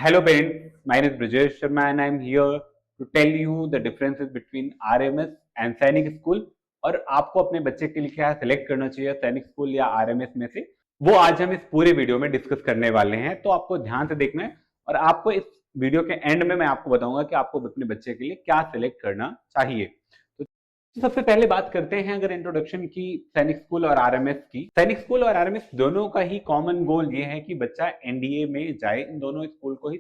Hello parents, my name is Brijesh Sharma and I am here to tell you the differences between RMS and सैनिक school और आपको अपने बच्चे के लिए क्या सेलेक्ट करना चाहिए सैनिक स्कूल या आरएमएस में से वो आज हम इस पूरे वीडियो में डिस्कस करने वाले हैं। तो आपको ध्यान से देखना है और आपको इस वीडियो के एंड में मैं आपको बताऊंगा कि आपको अपने बच्चे के लिए क्या सिलेक्ट करना चाहिए। तो सबसे पहले बात करते हैं अगर इंट्रोडक्शन की सैनिक स्कूल और आरएमएस की। सैनिक स्कूल और आरएमएस दोनों का ही कॉमन गोल ये है कि बच्चा एनडीए में जाए। इन दोनों स्कूल को ही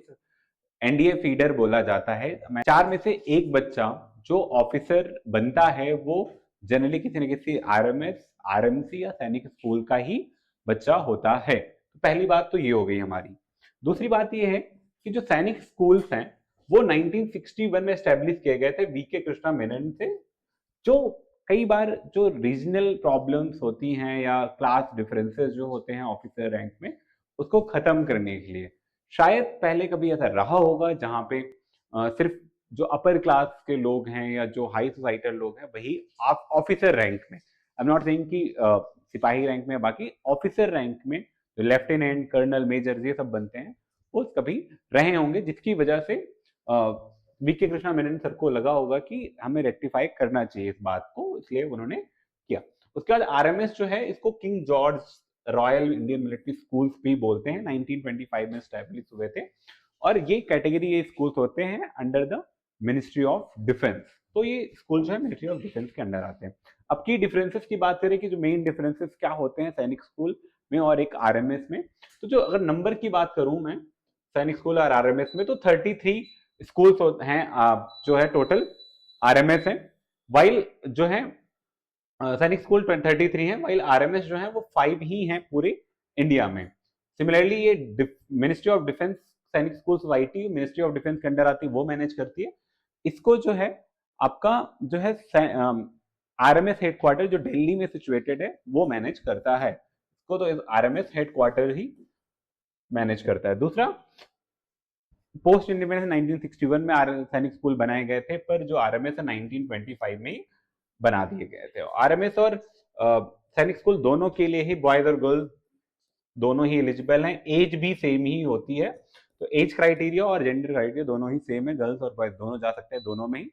एनडीए फीडर बोला जाता है। चार में से एक बच्चा जो ऑफिसर बनता है वो जनरली किसी न किसी आरएमएस, आरएमसी या सैनिक स्कूल का ही बच्चा होता है। तो पहली बात तो ये हो गई हमारी। दूसरी बात ये है कि जो सैनिक स्कूल्स हैं वो 1961 में स्टैब्लिश किए गए थे वीके कृष्णा मेनन से, जो कई बार जो रीजनल प्रॉब्लम्स होती हैं या क्लास डिफरेंसेस जो होते हैं ऑफिसर रैंक में उसको खत्म करने के लिए। शायद पहले कभी ऐसा रहा होगा जहां पे सिर्फ जो अपर क्लास के लोग हैं या जो हाई सोसाइटल लोग हैं वही ऑफिसर रैंक में, आई एम नॉट सेइंग कि सिपाही रैंक में, बाकी ऑफिसर रैंक में जो लेफ्टिनेंट कर्नल मेजर ये सब बनते हैं वो कभी रहे होंगे, जिसकी वजह से वीके कृष्णा मेनन सर को लगा होगा कि हमें रेक्टिफाई करना चाहिए इस बात को, इसलिए उन्होंने किया। उसके बाद आरएमएस जो है इसको king George royal Indian military schools भी बोलते हैं, 1925 में स्टैब्लिश हुए थे और ये कैटेगरी ये स्कूल्स होते हैं under the ministry of defence. तो ये स्कूल जो है मिनिस्ट्री ऑफ डिफेंस के अंडर आते हैं। अब की डिफरेंसेस की बात करें कि जो मेन डिफरेंसेस क्या होते हैं सैनिक स्कूल में और एक आरएमएस में, तो जो अगर नंबर की बात करूं मैं सैनिक स्कूल और आरएमएस में तो 33 स्कूल्स हैं जो है टोटल आरएमएस है, वाइल जो है सैनिक स्कूल 33 है, वाइल आरएमएस जो है वो 5 ही हैं पूरे इंडिया में। सिमिलरली ये मिनिस्ट्री ऑफ डिफेंस सैनिक school society ministry of defence के अंडर आती है, वो मैनेज करती है इसको। जो है आपका जो है आरएमएस हेडक्वार्टर जो दिल्ली में सिचुएटेड है वो मैनेज करता है इसको, तो आरएमएस हेडक्वार्टर ही मैनेज करता है। दूसरा, पोस्ट इंडिपेंडेंस 1961 में सैनिक स्कूल बनाए गए थे, पर जो आरएमएस है 1925 में ही बना दिए गए थे। आरएमएस और सैनिक स्कूल दोनों के लिए ही बॉयज और गर्ल्स दोनों ही एलिजिबल हैं, एज भी सेम ही होती है। तो एज क्राइटेरिया और जेंडर क्राइटेरिया दोनों ही सेम है, गर्ल्स और बॉयज दोनों जा सकते हैं दोनों में ही।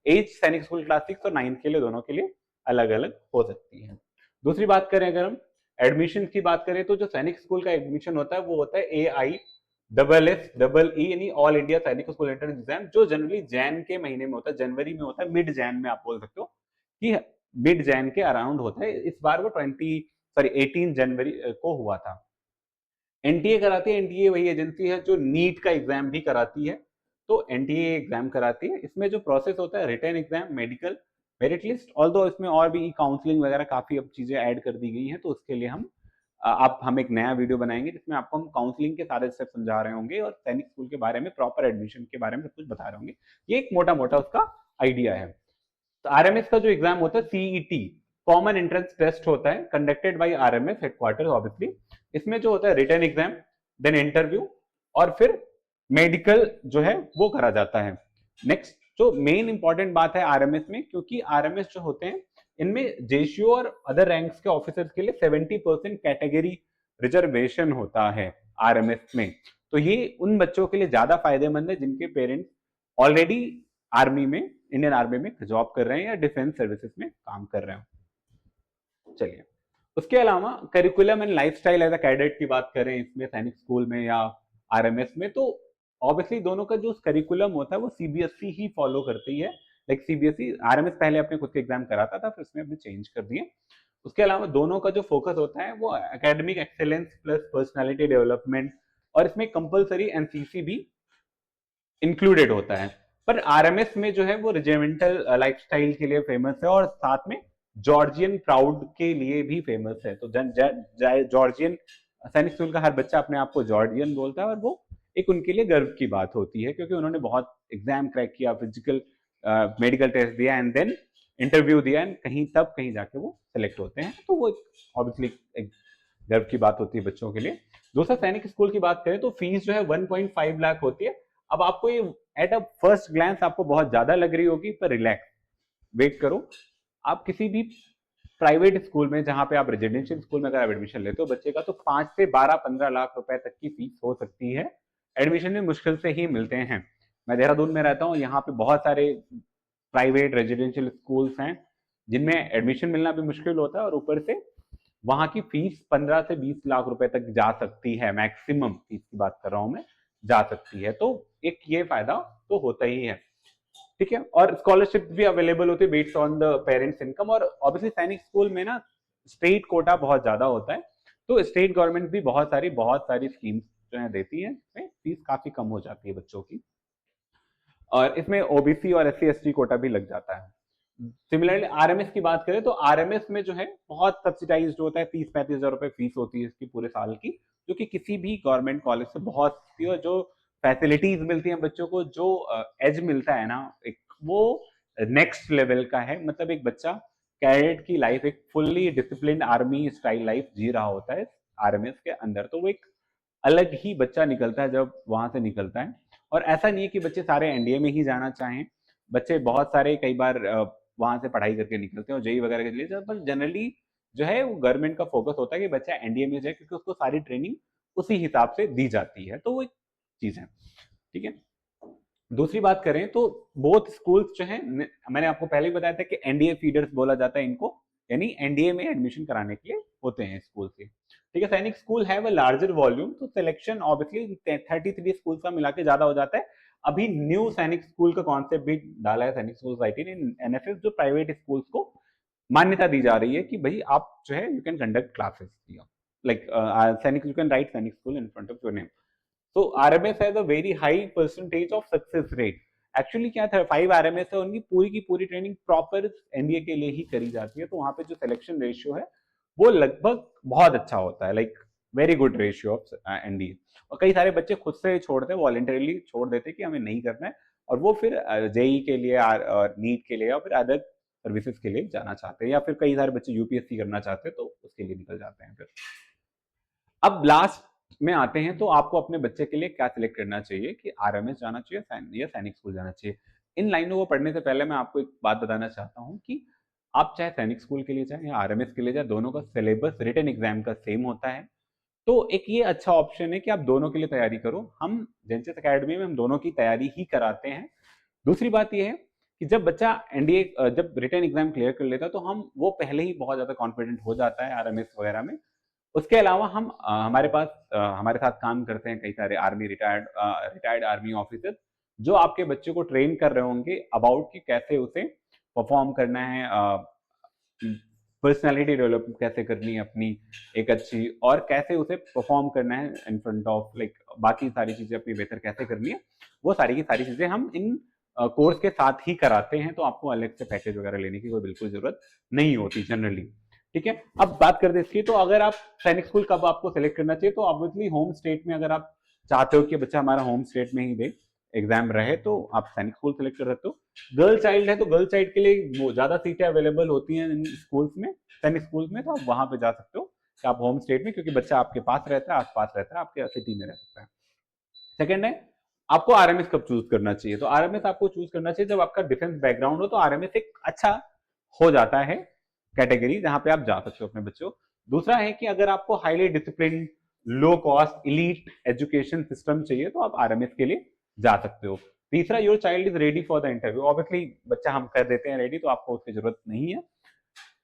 एज सैनिक स्कूल क्लास 6 और 9 के लिए दोनों के लिए अलग अलग हो सकती है। दूसरी बात करें अगर हम एडमिशन की बात करें तो जो सैनिक स्कूल का एडमिशन होता है वो होता है AISSEE यानी ऑल इंडिया सैनिक स्कूल एंट्रेंस एग्जाम, जो जनरली जैन के महीने में होता है, जनवरी में होता है, मिड जैन में आप बोल सकते हो कि मिड जैन के अराउंड होता है। इस बार वो 18 जनवरी को हुआ था। एनटीए कराती है, एनटीए वही एजेंसी है जो नीट का एग्जाम भी कराती है, तो एनटीए एग्जाम कराती है। इसमें जो प्रोसेस होता है written exam, medical, merit list, although इसमें और भी काउंसलिंग वगैरह काफी अब चीजें ऐड कर दी गई हैं, तो उसके लिए हम एक नया वीडियो बनाएंगे जिसमें आपको हम काउंसलिंग के सारे स्टेप समझा रहे होंगे और सैनिक स्कूल के बारे में, प्रॉपर एडमिशन के बारे में सब कुछ बता रहे होंगे। ये एक मोटा मोटा उसका आइडिया है। तो आरएमएस का जो एग्जाम होता है सीईटी, कॉमन एंट्रेंस टेस्ट होता है, conducted by RMS headquarter obviously. इसमें जो होता है रिटन एग्जाम, देन इंटरव्यू और फिर मेडिकल जो है वो करा जाता है। नेक्स्ट जो मेन इंपॉर्टेंट बात है आरएमएस में, क्योंकि आरएमएस जो होते हैं इनमें जेसीओ और अदर रैंक्स के ऑफिसर्स के लिए 70% कैटेगरी रिजर्वेशन होता है आरएमएस में। तो ये उन बच्चों के लिए ज्यादा फायदेमंद है जिनके पेरेंट्स ऑलरेडी आर्मी में, इंडियन आर्मी में जॉब कर रहे हैं या डिफेंस सर्विसेज में काम कर रहे हैं। चलिए, उसके अलावा curriculum and lifestyle as a cadet की बात करें इसमें सैनिक स्कूल में या आरएमएस में, तो ऑब्वियसली दोनों का जो करिकुलम होता है वो सीबीएसई ही फॉलो करती है। लाइक सीबीएसई, आरएमएस पहले अपने खुद के एग्जाम कराता था, फिर उसमें अपने चेंज कर दिए। उसके अलावा दोनों का जो फोकस होता है वो academic excellence plus personality development, और इसमें कंपलसरी एनसीसी भी इंक्लूडेड होता है। पर आरएमएस में जो है वो रेजिमेंटल लाइफस्टाइल के लिए फेमस है और साथ में जॉर्जियन प्राउड के लिए भी फेमस है। तो जॉर्जियन सैनिक स्कूल का हर बच्चा अपने आप को जॉर्जियन बोलता है और वो एक उनके लिए गर्व की बात होती है, क्योंकि उन्होंने बहुत एग्जाम क्रैक किया, फिजिकल मेडिकल टेस्ट दिया एंड देन इंटरव्यू दिया एंड कहीं जाके वो सिलेक्ट होते हैं। तो वो ऑब्वियसली एक गर्व की बात होती है बच्चों के लिए। दूसरा, सैनिक स्कूल की बात करें तो फीस जो है 1.5 लाख होती है। अब आपको ये एट अ फर्स्ट ग्लैंस आपको बहुत ज्यादा लग रही होगी, पर रिलैक्स, वेट करो। आप किसी भी प्राइवेट स्कूल में, जहां पे आप रेजिडेंशियल स्कूल में अगर आप एडमिशन लेते हो बच्चे का, तो 5 से 12-15 लाख रुपए तक की फीस हो सकती है एडमिशन भी मुश्किल से ही मिलते हैं। मैं देहरादून में रहता हूँ, यहाँ पे बहुत सारे प्राइवेट रेजिडेंशियल स्कूल्स हैं जिनमें एडमिशन मिलना भी मुश्किल होता है, और ऊपर से वहां की फीस 15 से 20 लाख रुपए तक जा सकती है, मैक्सिमम फीस की बात कर रहा हूं मैं, जा सकती है। तो एक ये फायदा तो होता ही है, ठीक है। और स्कॉलरशिप भी अवेलेबल होती है based on the parents income, और ऑब्वियसली सैनिक स्कूल में ना स्टेट कोटा बहुत ज्यादा होता है, तो स्टेट गवर्नमेंट भी बहुत सारी स्कीम्स जो है देती है, फीस काफी कम हो जाती है बच्चों की, और इसमें ओबीसी और SC ST कोटा भी लग जाता है। सिमिलरली आरएमएस की बात करें तो आरएमएस में जो है बहुत सब्सिडाइज्ड होता है, 30-35 हजार रुपए फीस होती है इसकी पूरे साल की, जो कि किसी भी गवर्नमेंट कॉलेज से बहुत सी, और जो फैसिलिटीज मिलती हैं बच्चों को, जो एज मिलता है ना एक, वो नेक्स्ट लेवल का है। मतलब एक बच्चा कैडेट की लाइफ, एक fully discipline army style life जी रहा होता है आरएमएस के अंदर, तो वो एक अलग ही बच्चा निकलता है जब वहां से निकलता है। और ऐसा नहीं है कि बच्चे सारे एनडीए में ही जाना चाहें, बच्चे बहुत सारे कई बार वहां से पढ़ाई करके निकलते हैं और जेई वगैरह के लिए, पर जनरली जो है वो गवर्नमेंट का फोकस होता है कि बच्चा एनडीए में जाए, क्योंकि उसको सारी ट्रेनिंग उसी हिसाब से दी जाती है, तो वो एक चीज है, ठीक है। दूसरी बात करें तो बोथ स्कूल्स जो है, मैंने आपको पहले ही बताया था कि एनडीए फीडर्स बोला जाता है इनको, यानी एनडीए में एडमिशन कराने के लिए होते हैं स्कूल से, ठीक है। सैनिक स्कूल है वो लार्जर वॉल्यूम, तो सिलेक्शन ऑब्वियसली 33 स्कूल का मिला के ज्यादा हो जाता है। अभी न्यू सैनिक स्कूल का कॉन्सेप्ट भी डाला है सैनिक स्कूल सोसाइटी ने, एनएसएस, जो प्राइवेट स्कूल्स को मान्यता दी जा रही है कि भाई आप जो है you can conduct classes, like सैनिक, यू कैन राइट सैनिक school in front of your name. So RMS has a very high percentage of success rate. Actually क्या था, 5 RMS है, उनकी पूरी की पूरी ट्रेनिंग प्रॉपर एनडीए के लिए ही करी जाती है, तो वहां पे जो सिलेक्शन रेशियो है वो लगभग बहुत अच्छा होता है, like very good ratio of NDA. और कई सारे बच्चे खुद से छोड़ते हैं, वॉलेंटरली छोड़ देते हैं कि हमें नहीं करना है, और वो फिर जेई के लिए और नीट के लिए या फिर अदर सर्विसेज के लिए जाना चाहते हैं, या फिर कई सारे बच्चे यूपीएससी करना चाहते हैं तो उसके लिए निकल जाते हैं फिर। अब लास्ट में आते हैं, तो आपको अपने बच्चे के लिए क्या सिलेक्ट करना चाहिए कि आरएमएस जाना चाहिए या सैनिक स्कूल जाना चाहिए। इन लाइनों को पढ़ने से पहले मैं आपको एक बात बताना चाहता हूं कि आप चाहे सैनिक स्कूल के लिए जाए या आरएमएस के लिए जाए, दोनों का सिलेबस रिटन एग्जाम का सेम होता है। तो एक ये अच्छा ऑप्शन है कि आप दोनों के लिए तैयारी करो। हम जेनसिस एकेडमी में हम दोनों की तैयारी ही कराते हैं। दूसरी बात यह है कि जब बच्चा एनडीए जब रिटन एग्जाम क्लियर कर लेता है तो हम वो पहले ही बहुत ज्यादा कॉन्फिडेंट हो जाता है आरएमएस वगैरह में। उसके अलावा हम हमारे पास हमारे साथ काम करते हैं कई सारे आर्मी रिटायर्ड आर्मी ऑफिसर्स, जो आपके बच्चे को ट्रेन कर रहे होंगे अबाउट कि कैसे उसे परफॉर्म करना है, पर्सनालिटी डेवलप कैसे करनी है अपनी एक अच्छी, और कैसे उसे परफॉर्म करना है इन फ्रंट ऑफ, लाइक बाकी सारी चीजें अपनी बेहतर कैसे करनी है, वो सारी की सारी चीजें हम इन कोर्स के साथ ही कराते हैं। तो आपको अलग से पैकेज वगैरह लेने की कोई बिल्कुल जरूरत नहीं होती जनरली, ठीक है। अब बात करते हैं इसकी, तो अगर आप सैनिक स्कूल कब आपको सेलेक्ट करना चाहिए, तो ऑब्वियसली होम स्टेट में, अगर आप चाहते हो कि बच्चा हमारा होम स्टेट में ही दे एग्जाम रहे, तो आप सैनिक स्कूल सेलेक्ट कर सकते हो। गर्ल चाइल्ड है तो गर्ल चाइल्ड के लिए ज्यादा सीटें अवेलेबल होती हैं इन स्कूल्स में, सैनिक स्कूल्स में, तो आप वहां पे जा सकते हो कि आप होम स्टेट में, क्योंकि बच्चा आपके पास रहता है, आसपास रहता है, आपके सिटी में रह सकता है। सेकंड है, आपको आरएमएस कब चूज करना चाहिए, तो आरएमएस आपको चूज करना चाहिए जब आपका डिफेंस बैकग्राउंड हो, तो आरएमएस एक अच्छा हो जाता है कैटेगरी जहां पे आप जा सकते हो अपने बच्चों। दूसरा है कि अगर आपको highly discipline, low cost, elite education system चाहिए, तो आप आरएमएस के लिए जा सकते हो। तीसरा, your child is ready for the interview, obviously बच्चा हम कर देते हैं रेडी, तो आपको उसकी जरूरत नहीं है।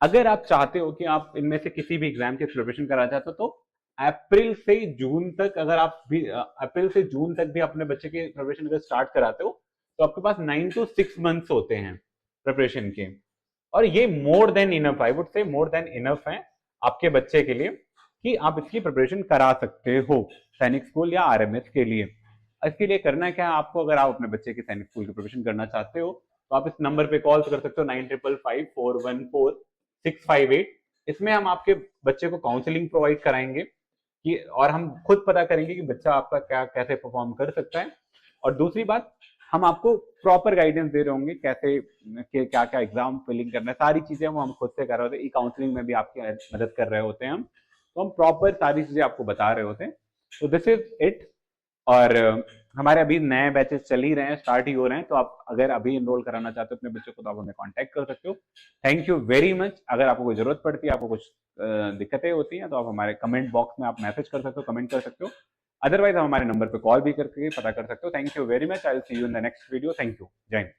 अगर आप चाहते हो कि आप इनमें से किसी भी एग्जाम की प्रिपरेशन करा चाहते हो, तो अप्रैल से जून तक, अगर आप भी अप्रैल से जून तक भी अपने बच्चे की प्रिपरेशन अगर स्टार्ट कराते हो, तो आपके पास 9 to 6 मंथ्स होते हैं प्रिपरेशन के, और ये more than enough, I would say more than enough है आपके बच्चे के लिए कि आप इसकी प्रिपरेशन करा सकते हो सैनिक स्कूल या आरएमएस के लिए। इसके लिए करना क्या है आपको, अगर आप अपने बच्चे की सैनिक स्कूल की प्रिपरेशन करना चाहते हो, तो आप इस नंबर पे कॉल कर सकते हो, 9555414658। इसमें हम आपके बच्चे को काउंसलिंग प्रोवाइड कराएंगे कि, और हम खुद पता करेंगे कि बच्चा आपका क्या कैसे परफॉर्म कर सकता है। और दूसरी बात, हम आपको प्रॉपर गाइडेंस दे रहे होंगे कैसे क्या क्या एग्जाम फिलिंग करना है, सारी चीजें वो हम खुद से कर रहे होते हैं, काउंसलिंग में भी आपकी मदद कर रहे होते हैं हम, तो हम प्रॉपर सारी चीजें आपको बता रहे होते हैं। तो दिस इज इट। और हमारे अभी नए बैचेस चल ही रहे हैं, स्टार्ट ही हो रहे हैं, तो आप अगर अभी इनरोल कराना चाहते हो अपने बच्चों को, तो आप हमें कांटेक्ट कर सकते हो। Thank you very much. अगर आपको कोई जरूरत पड़ती है, आपको कुछ दिक्कतें होती हैं, तो आप हमारे कमेंट बॉक्स में आप मैसेज कर सकते हो, कमेंट कर सकते हो। अदरवाइज हम हमारे नंबर पे कॉल भी करके पता कर सकते हो। Thank you very much, I will see you in the next video. Thank you, जय हिंद।